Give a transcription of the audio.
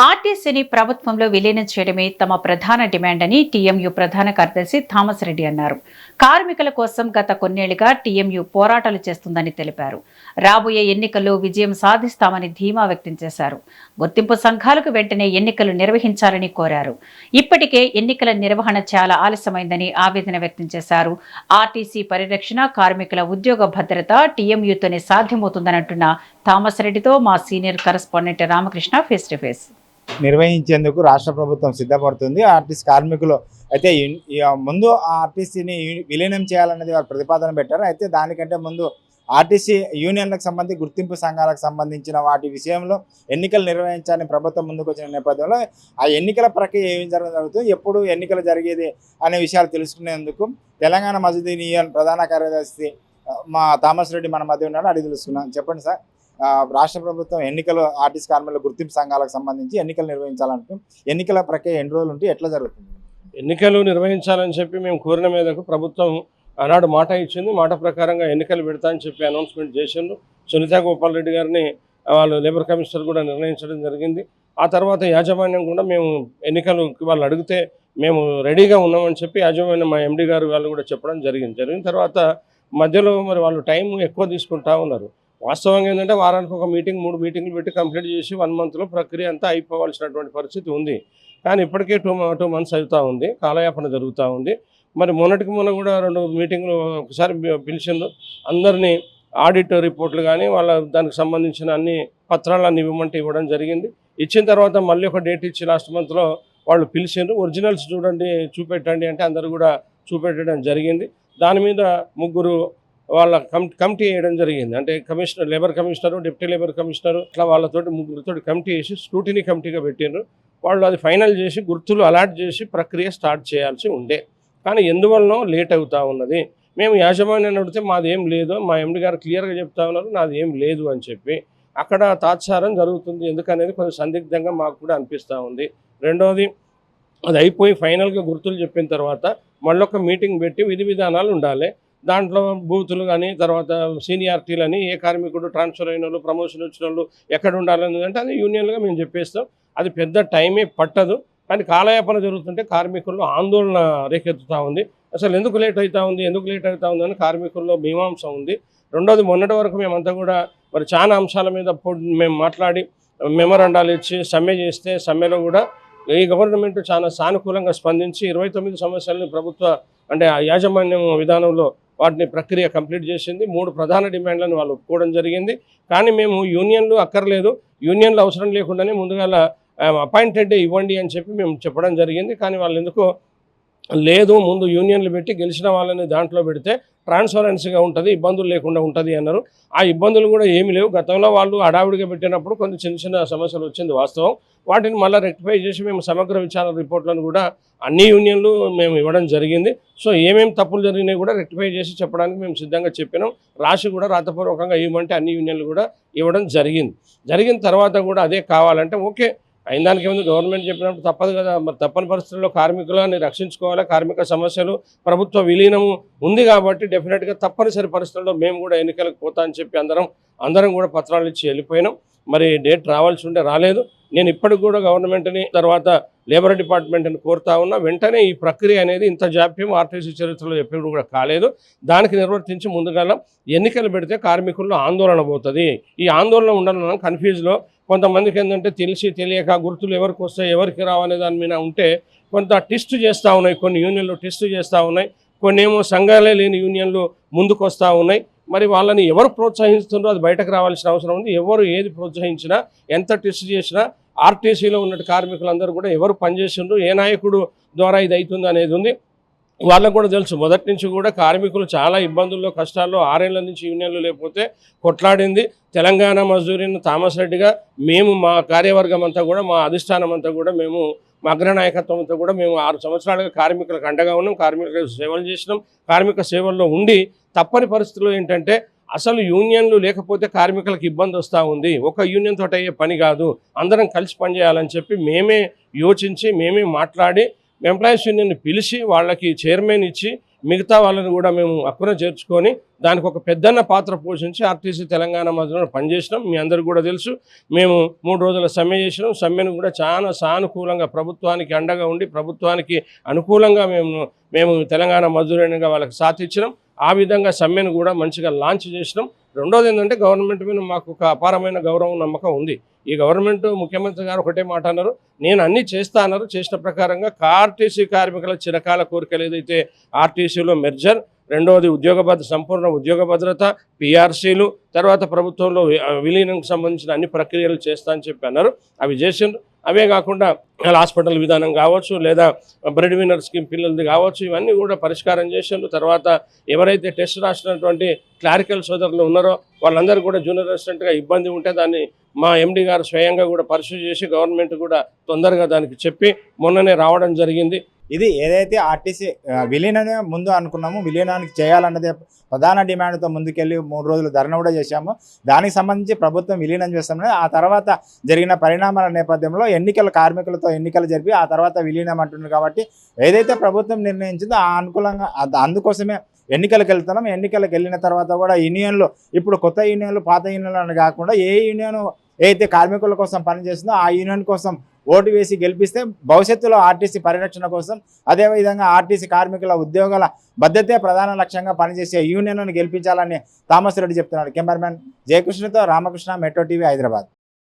ఆర్టీసీని ప్రభుత్వంలో విలీనం చేయడమే తమ ప్రధాన డిమాండ్ అని టీఎంయూ ప్రధాన కార్యదర్శి థామస్ రెడ్డి అన్నారు. కార్మికుల కోసం గత కొన్నేళ్లుగా టీఎంయూ పోరాటాలు చేస్తుందని తెలిపారు. రాబోయే ఎన్నికల్లో విజయం సాధిస్తామని ధీమా వ్యక్తం చేశారు. గుర్తింపు సంఘాలకు వెంటనే ఎన్నికలు నిర్వహించాలని కోరారు. ఇప్పటికే ఎన్నికల నిర్వహణ చాలా ఆలస్యమైందని ఆవేదన వ్యక్తం చేశారు. ఆర్టీసీ పరిరక్షణ, కార్మికుల ఉద్యోగ భద్రత టీఎంయూతోనే సాధ్యమవుతుందనంటున్న థామస్ రెడ్డితో మా senior correspondent Ramakrishna face to face. నిర్వహించేందుకు రాష్ట్ర ప్రభుత్వం సిద్ధపడుతుంది. ఆర్టీసీ కార్మికులు అయితే ముందు ఆర్టీసీని విలీనం చేయాలనేది వారు ప్రతిపాదన పెట్టారు. అయితే దానికంటే ముందు ఆర్టీసీ యూనియన్లకు సంబంధించి గుర్తింపు సంఘాలకు సంబంధించిన వాటి విషయంలో ఎన్నికలు నిర్వహించాలని ప్రభుత్వం ముందుకు వచ్చిన నేపథ్యంలో ఆ ఎన్నికల ప్రక్రియ ఏం జరుగుతుంది, ఎప్పుడు ఎన్నికలు జరిగేది అనే విషయాలు తెలుసుకునేందుకు తెలంగాణ మజ్దూర్ యూనియన్ ప్రధాన కార్యదర్శి మా థామస్ రెడ్డి మన మధ్య ఉన్నాడు. అడిగి తెలుసుకున్నాం. చెప్పండి సార్, రాష్ట్ర ప్రభుత్వం ఎన్నికలు ఆర్టీసీ కార్మికుల గుర్తింపు సంఘాలకు సంబంధించి ఎన్నికలు నిర్వహించాలంటూ ఎన్నికల ప్రక్రియ ఎన్ని రోజులు ఉంటే ఎట్లా జరుగుతుంది? ఎన్నికలు నిర్వహించాలని చెప్పి మేము కోరిన మీదకు ప్రభుత్వం ఆనాడు మాట ఇచ్చింది. మాట ప్రకారంగా ఎన్నికలు పెడతా అని చెప్పి అనౌన్స్మెంట్ చేసిండ్రు. సునీతా గోపాల్ రెడ్డి గారిని వాళ్ళు లేబర్ కమిషనర్ కూడా నిర్ణయించడం జరిగింది. ఆ తర్వాత యాజమాన్యం కూడా మేము ఎన్నికలు వాళ్ళు అడిగితే మేము రెడీగా ఉన్నామని చెప్పి యాజమాన్యం మా ఎండి గారు వాళ్ళు కూడా చెప్పడం జరిగిన తర్వాత మధ్యలో మరి వాళ్ళు టైం ఎక్కువ తీసుకుంటా ఉన్నారు. వాస్తవంగా ఏంటంటే వారానికి ఒక మీటింగ్ 3 మీటింగ్లు పెట్టి కంప్లీట్ చేసి 1 మంత్లో ప్రక్రియ అంతా అయిపోవాల్సినటువంటి పరిస్థితి ఉంది. కానీ ఇప్పటికే 2 మంత్స్ అవుతూ ఉంది, కాలయాపన జరుగుతూ ఉంది. మరి మొన్న కూడా 2 మీటింగ్లు ఒకసారి పిలిచిండ్రు. అందరినీ ఆడిట్ రిపోర్ట్లు కానీ వాళ్ళ దానికి సంబంధించిన అన్ని పత్రాలన్నీ ఇవ్వడం జరిగింది. ఇచ్చిన తర్వాత మళ్ళీ ఒక డేట్ ఇచ్చి లాస్ట్ మంత్లో వాళ్ళు పిలిచిండ్రు. ఒరిజినల్స్ చూపెట్టండి అంటే అందరూ కూడా చూపెట్టడం జరిగింది. దాని మీద 3 వాళ్ళ కమిటీ వేయడం జరిగింది. అంటే commissioner, labour commissioner, deputy labour commissioner, ఇట్లా వాళ్ళతోటి 3 కమిటీ వేసి స్క్రూటినీ కమిటీగా పెట్టినారు. వాళ్ళు అది ఫైనల్ చేసి గుర్తులు అలాట్ చేసి ప్రక్రియ స్టార్ట్ చేయాల్సి ఉండే. కానీ ఎందువల్లనో లేట్ అవుతూ ఉన్నది. మేము యాజమాన్యాన్ని అడిగితే మాది ఏం లేదు, మా ఎండి గారు క్లియర్గా చెప్తా ఉన్నారు నాది ఏం లేదు అని చెప్పి. అక్కడ తాత్సారం జరుగుతుంది. ఎందుకనేది కొంచెం సందిగ్ధంగా మాకు కూడా అనిపిస్తూ ఉంది. రెండవది, అది అయిపోయి ఫైనల్గా గుర్తులు చెప్పిన తర్వాత మళ్ళొక మీటింగ్ పెట్టి విధి విధానాలు ఉండాలి. దాంట్లో బూతులు కానీ తర్వాత సీనియారిటీలని, ఏ కార్మికుడు ట్రాన్స్ఫర్ అయిన వాళ్ళు, ప్రమోషన్ వచ్చిన వాళ్ళు ఎక్కడ ఉండాలని అంటే అది యూనియన్గా మేము చెప్పేస్తాం. అది పెద్ద టైమే పట్టదు. కానీ కాలయాపన జరుగుతుంటే కార్మికుల్లో ఆందోళన రేకెత్తుతూ ఉంది. అసలు ఎందుకు లేట్ అవుతూ ఉంది అని కార్మికుల్లో మీమాంస ఉంది. రెండోది, మొన్నటి వరకు మేమంతా కూడా మరి చాలా అంశాల మీద మేము మాట్లాడి మెమరాండాలు ఇచ్చి సమ్మె చేస్తే సమ్మెలో కూడా ఈ గవర్నమెంట్ చాలా సానుకూలంగా స్పందించి 29 సమస్యలని ప్రభుత్వ అంటే యాజమాన్యం విధానంలో వాటిని ప్రక్రియ కంప్లీట్ చేసింది. 3 ప్రధాన డిమాండ్లను వాళ్ళు ఒప్పుకోవడం జరిగింది. కానీ మేము యూనియన్లు అక్కర్లేదు, యూనియన్లు అవసరం లేకుండానే ముందుగా అపాయింటెడ్ ఇవ్వండి అని చెప్పి మేము చెప్పడం జరిగింది. కానీ వాళ్ళు ఎందుకో లేదు, ముందు యూనియన్లు పెట్టి గెలిచిన వాళ్ళని దాంట్లో పెడితే ట్రాన్స్పరెన్సీగా ఉంటుంది, ఇబ్బందులు లేకుండా ఉంటుంది అన్నారు. ఆ ఇబ్బందులు కూడా ఏమీ లేవు. గతంలో వాళ్ళు హడావుడిగా పెట్టినప్పుడు కొన్ని చిన్న సమస్యలు వచ్చింది వాస్తవం. వాటిని మళ్ళీ రెక్టిఫై చేసి మేము సమగ్ర విచారణ రిపోర్ట్లను కూడా అన్ని యూనియన్లు మేము ఇవ్వడం జరిగింది. సో ఏమేమి తప్పులు జరిగినాయి కూడా రెక్టిఫై చేసి చెప్పడానికి మేము సిద్ధంగా చెప్పినాం. రాసి కూడా రాతపూర్వకంగా ఇవ్వమంటే అన్ని యూనియన్లు కూడా ఇవ్వడం జరిగిన తర్వాత కూడా అదే కావాలంటే ఓకే, అయిన దానికి ఏముంది, గవర్నమెంట్ చెప్పినప్పుడు తప్పదు కదా. మరి తప్పని పరిస్థితుల్లో కార్మికులని రక్షించుకోవాలి. కార్మిక సమస్యలు ప్రభుత్వ విలీనము ఉంది కాబట్టి డెఫినెట్గా తప్పనిసరి పరిస్థితుల్లో మేము కూడా ఎన్నికలకు పోతా అని చెప్పి అందరం కూడా పత్రాలు ఇచ్చి వెళ్ళిపోయినాం. మరి డేట్ రావాల్సి ఉంటే రాలేదు. నేను ఇప్పటికి కూడా గవర్నమెంట్ని తర్వాత లేబర్ డిపార్ట్మెంట్ని కోరుతా ఉన్నా, వెంటనే ఈ ప్రక్రియ అనేది ఇంత జాప్యం ఆర్టీసీ చరిత్రలో ఎప్పుడు కూడా కాలేదు. దానికి నిర్వర్తించి ముందుగా ఎన్నికలు పెడితే కార్మికుల్లో ఆందోళన పోతుంది. ఈ ఆందోళన ఉండడం కన్ఫ్యూజ్లో కొంతమందికి ఏంటంటే తెలిసి తెలియక గుర్తులు ఎవరికి వస్తాయి ఎవరికి రావనే దాని మీద ఉంటే కొంత టెస్ట్ చేస్తూ ఉన్నాయి. కొన్ని యూనియన్లు టెస్ట్ చేస్తూ ఉన్నాయి, కొన్ని ఏమో సంఘాలే లేని యూనియన్లు ముందుకు వస్తూ ఉన్నాయి. మరి వాళ్ళని ఎవరు ప్రోత్సహిస్తున్నారో అది బయటకు రావాల్సిన అవసరం ఉంది. ఎవరు ఏది ప్రోత్సహించినా, ఎంత టెస్ట్ చేసినా ఆర్టీసీలో ఉన్న కార్మికులందరూ కూడా ఎవరు పనిచేసిండ్రు, ఏ నాయకుడు ద్వారా ఇది అవుతుంది అనేది ఉంది. వాళ్ళకు కూడా తెలుసు. మొదటి నుంచి కూడా కార్మికులు చాలా ఇబ్బందుల్లో కష్టాల్లో 6 ఏళ్ల నుంచి యూనియన్లు లేకపోతే కొట్లాడింది. తెలంగాణ మజ్దూర్ యూనియన్ థామస్ రెడ్డిగా మేము మా కార్యవర్గం అంతా కూడా, మా అధిష్టానం అంతా కూడా, మేము మా అగ్రనాయకత్వం అంతా కూడా మేము 6 సంవత్సరాలుగా కార్మికులకు అండగా ఉన్నాం. కార్మికులకు సేవలు చేసినాం. కార్మిక సేవల్లో ఉండి తప్పని పరిస్థితుల్లో ఏంటంటే అసలు యూనియన్లు లేకపోతే కార్మికులకు ఇబ్బంది వస్తూ ఉంది. ఒక యూనియన్ తోటి అయ్యే పని కాదు, అందరం కలిసి పనిచేయాలని చెప్పి మేమే యోచించి మేమే మాట్లాడి ఎంప్లాయీస్ యూనియన్ని పిలిచి వాళ్ళకి చైర్మన్ ఇచ్చి మిగతా వాళ్ళని కూడా మేము హక్కున చేర్చుకొని దానికి ఒక పెద్దన్న పాత్ర పోషించి ఆర్టీసీ తెలంగాణ మధ్యలో పనిచేసినాం. మీ అందరికీ కూడా తెలుసు, మేము 3 రోజుల సమ్మె చేసినాం. సమ్మెను కూడా చాలా సానుకూలంగా ప్రభుత్వానికి అండగా ఉండి ప్రభుత్వానికి అనుకూలంగా మేము తెలంగాణ మజ్దూరునిగా వాళ్ళకి సాథ్ ఇచ్చినాం. ఆ విధంగా సమ్మెను కూడా మంచిగా లాంచ్ చేసినాం. రెండోది ఏంటంటే గవర్నమెంట్ మీద మాకు ఒక అపారమైన గౌరవం నమ్మకం ఉంది. ఈ గవర్నమెంట్ ముఖ్యమంత్రి గారు ఒకటే మాట అన్నారు, నేను అన్నీ చేస్తా అన్నారు. చేసిన ప్రకారంగా ఆర్టీసీ కార్మికుల చిరకాల కోరికలు ఏదైతే ఆర్టీసీలో మెర్జర్, రెండవది సంపూర్ణ ఉద్యోగ భద్రత, పిఆర్సీలు, తర్వాత ప్రభుత్వంలో విలీనంకి సంబంధించిన అన్ని ప్రక్రియలు చేస్తా అని చెప్పి అన్నారు. అవి చేసిండ్రు. అవే కాకుండా హాస్పిటల్ విధానం కావచ్చు, లేదా బ్రెడ్ విన్నర్ స్కీమ్ పిల్లలది కావచ్చు, ఇవన్నీ కూడా పరిష్కారం చేసిండ్రు. తర్వాత ఎవరైతే టెస్ట్ రాసినటువంటి క్లారికల్ సోదరులు ఉన్నారో వాళ్ళందరూ కూడా జూనియర్ అసిస్టెంట్గా ఇబ్బంది ఉంటే దాన్ని మా ఎండి గారు స్వయంగా కూడా పరిశీలి చేసి గవర్నమెంట్ కూడా తొందరగా దానికి చెప్పి మొన్ననే రావడం జరిగింది. ఇది ఏదైతే ఆర్టీసీ విలీనమే ముందు అనుకున్నాము, విలీనానికి చేయాలన్నదే ప్రధాన డిమాండ్తో ముందుకెళ్ళి 3 రోజులు ధర్నా కూడా చేశాము. దానికి సంబంధించి ప్రభుత్వం విలీనం చేస్తామని ఆ తర్వాత జరిగిన పరిణామాల నేపథ్యంలో కార్మికులతో ఎన్నికలు జరిపి ఆ తర్వాత విలీనం అంటున్నారు. కాబట్టి ఏదైతే ప్రభుత్వం నిర్ణయించిందో ఆ అనుకూలంగా అందుకోసమే ఎన్నికలకు వెళ్తున్నాం. ఎన్నికలకు వెళ్ళిన తర్వాత కూడా యూనియన్లు, ఇప్పుడు కొత్త యూనియన్లు పాత యూనియన్లు అని కాకుండా ఏ యూనియన్ ఏదైతే కార్మికుల కోసం పనిచేస్తుందో ఆ యూనియన్ కోసం ఓటు వేసి గెలిపిస్తే భవిష్యత్తులో ఆర్టీసీ పరిరక్షణ కోసం, అదేవిధంగా ఆర్టీసీ కార్మికుల ఉద్యోగాల భద్రతే ప్రధాన లక్ష్యంగా పనిచేసే యూనియన్లను గెలిపించాలని థామస్ రెడ్డి చెప్తున్నాడు. కెమెరామెన్ జయకృష్ణతో రామకృష్ణ, మెట్రో టీవీ, హైదరాబాద్.